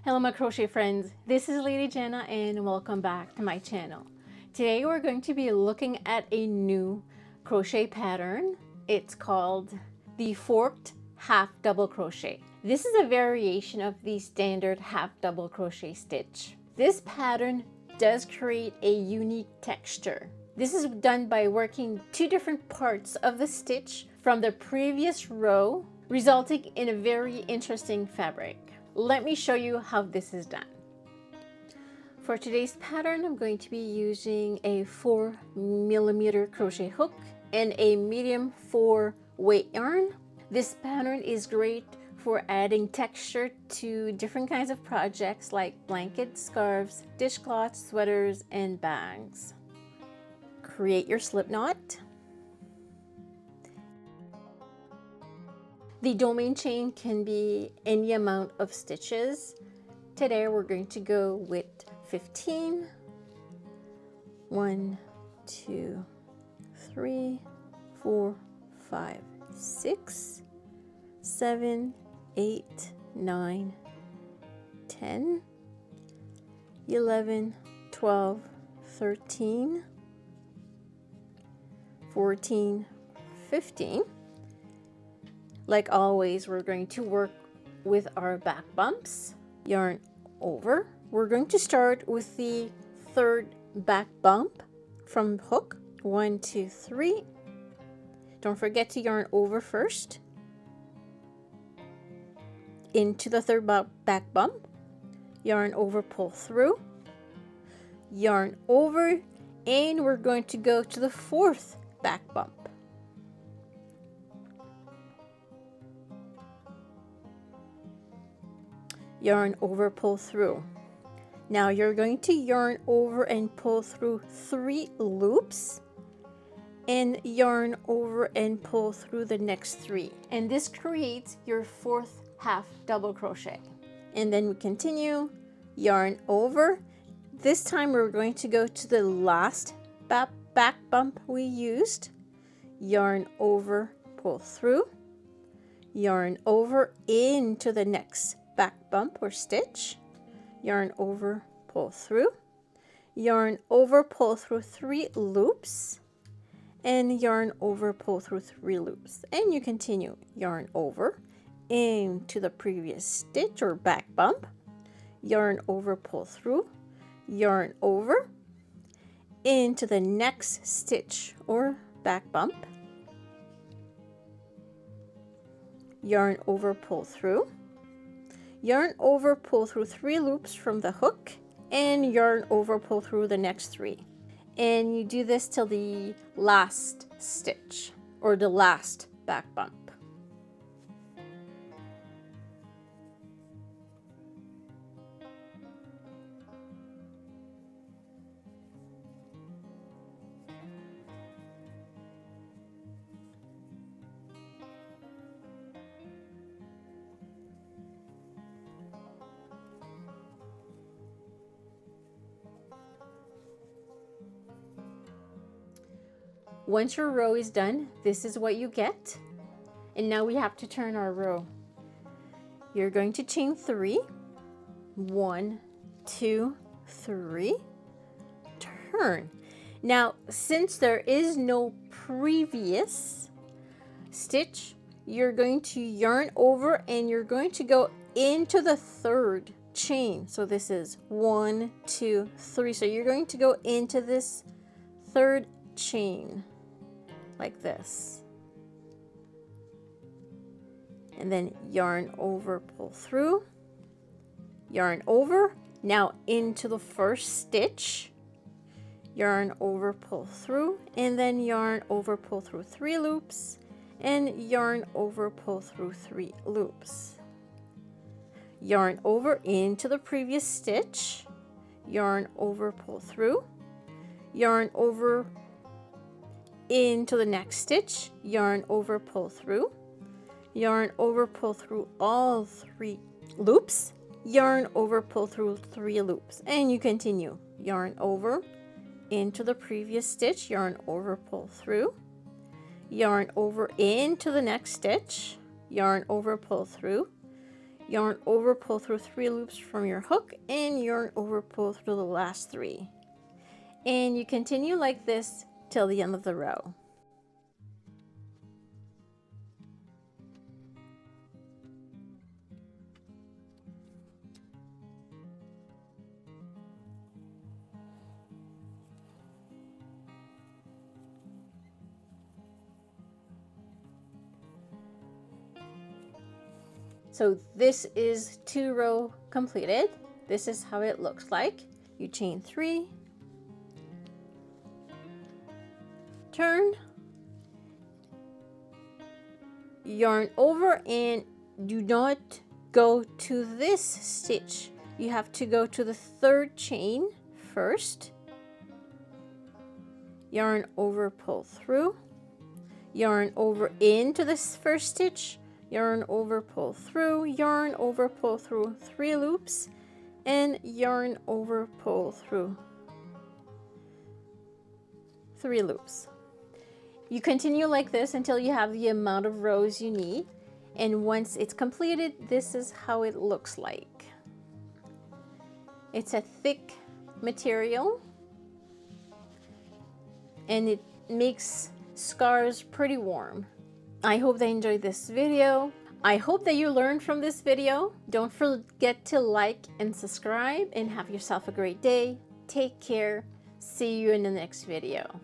Hello my crochet friends, this is Lady Jenna and welcome back to my channel. Today we're going to be looking at a new crochet pattern. It's called the Forked Half Double Crochet. This is a variation of the standard half double crochet stitch. This pattern does create a unique texture. This is done by working two different parts of the stitch from the previous row, resulting in a very interesting fabric. Let me show you how this is done. For today's pattern, I'm going to be using a 4mm crochet hook and a medium 4 weight yarn. This pattern is great for adding texture to different kinds of projects like blankets, scarves, dishcloths, sweaters, and bags. Create your slip knot. The domain chain can be any amount of stitches. Today we're going to go with 15. 1, 2, 3, 4, 5, 6, 7, 8, 9, 10, 11, 12, 13, 14, 15. Like always, we're going to work with our back bumps. Yarn over. We're going to start with the third back bump from hook. 1, 2, 3. Don't forget to yarn over first. Into the third back bump. Yarn over, pull through. Yarn over, and we're going to go to the fourth back bump. Yarn over, pull through. Now you're going to yarn over and pull through 3 loops and yarn over and pull through the next 3, and this creates your 4th half double crochet. And then we continue, yarn over. This time we're going to go to the last back bump we used. Yarn over, pull through, yarn over into the next back bump or stitch, yarn over, pull through, yarn over, pull through 3 loops, and yarn over, pull through 3 loops, and you continue, yarn over into the previous stitch or back bump, yarn over, pull through, yarn over into the next stitch or back bump, yarn over, pull through, yarn over, pull through 3 loops from the hook, and yarn over, pull through the next 3. And you do this till the last stitch or the last back bump. Once your row is done, this is what you get. And now we have to turn our row. You're going to chain 3. 1, 2, 3. Turn. Now, since there is no previous stitch, you're going to yarn over and you're going to go into the third chain. So this is 1, 2, 3. So you're going to go into this third chain like this, and then yarn over, pull through, yarn over, now into the first stitch, yarn over, pull through, and then yarn over, pull through 3 loops, and yarn over, pull through 3 loops, yarn over into the previous stitch, yarn over, pull through, yarn over into the next stitch, yarn over, pull through, yarn over, pull through all 3 loops, yarn over, pull through 3 loops, and you continue, yarn over into the previous stitch, yarn over, pull through, yarn over into the next stitch, yarn over, pull through, yarn over, pull through 3 loops from your hook, and yarn over, pull through the last 3. And you continue like this till the end of the row. So this is 2 row completed. This is how it looks like. You chain 3, turn, yarn over, and do not go to this stitch. You have to go to the 3rd chain first. Yarn over, pull through, yarn over into this 1st stitch, yarn over, pull through, yarn over, pull through 3 loops, and yarn over, pull through 3 loops. You continue like this until you have the amount of rows you need, and once it's completed, this is how it looks like. It's a thick material and it makes scarves pretty warm. I hope they enjoyed this video. I hope that you learned from this video. Don't forget to like and subscribe, and have yourself a great day. Take care. See you in the next video.